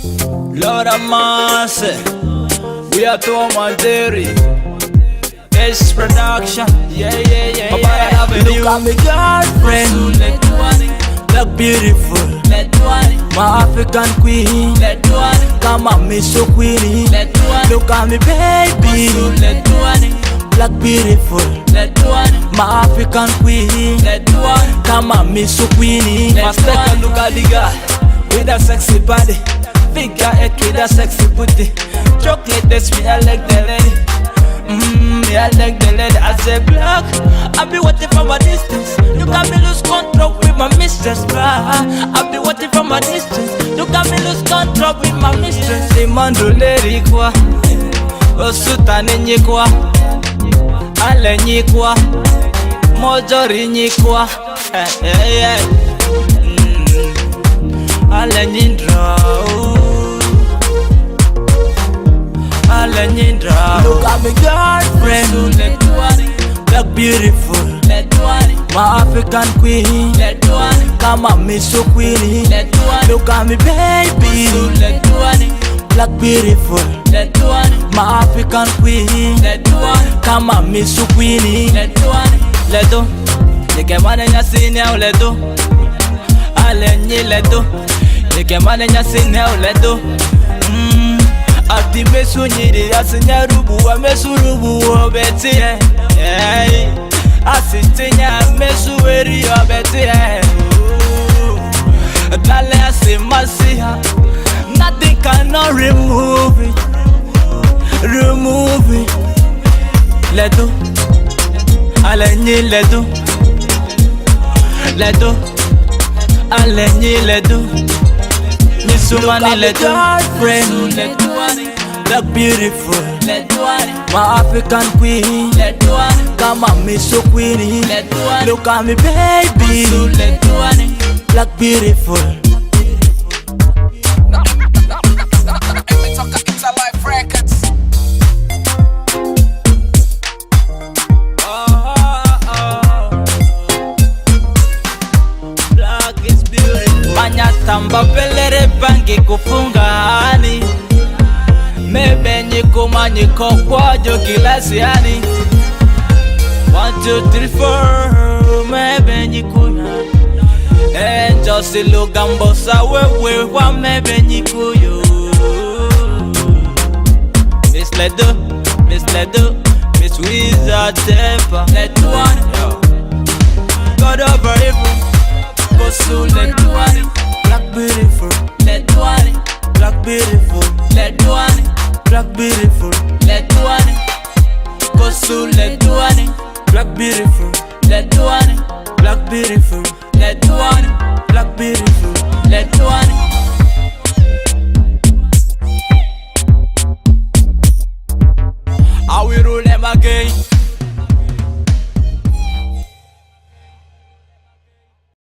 Lord of mercy, we are Tom and Jerry. It's production, yeah. Look at me girlfriend, look beautiful, my African queen. Come on, me so queenie. Look at me baby, black beautiful, my African queen. Come on, me so queenie. First take a look at the girl with a sexy body, figure eight with a sexy booty. Chocolate this me, I like the lady. Me I like the lady. I say black, I be waiting from a distance. You got me lose control with my mistress. I be waiting from a distance. You got me lose control with my mistress. Imando lady kwa, osuta ni kwa, ale ni kwa, mojori ni kwa. Ale nyindra, ale nyindra. Look at me girlfriend, look beautiful, my African queen. Come on, me so queenie. Look at me baby, black beautiful, my African queen. Come on, me so queenie. Ledo, yeke mane nyasini au ledo, ale nyi ledo, yeke mane nyasini au ledo. Ati mesu nyiri asinya rubu wa mesu rubu obeti asitinya mesu eri obeti Dale asimasiha, nothing cannot remove it, remove it. Ledo, ale nyi ledo, ledo, ale nyi ledo. Nisumani ledo, girlfriend, look beautiful, my African queen. Come on, me so queenie. Look at me baby, black beautiful. Tamba pelere bangi kufungani, mebe nyiko manyiko kwajo kilasiani. 1, 2, 3, 4, mebe nyikuna. Just look gambosa wewe wa mebe nyikuyo. Miss Ledo, Miss Wizard Temper. Let one, God over evil, go so let one. Black beautiful, black beautiful, black beautiful, Kosu letuani, black beautiful, black beautiful, black beautiful, I will rule them again.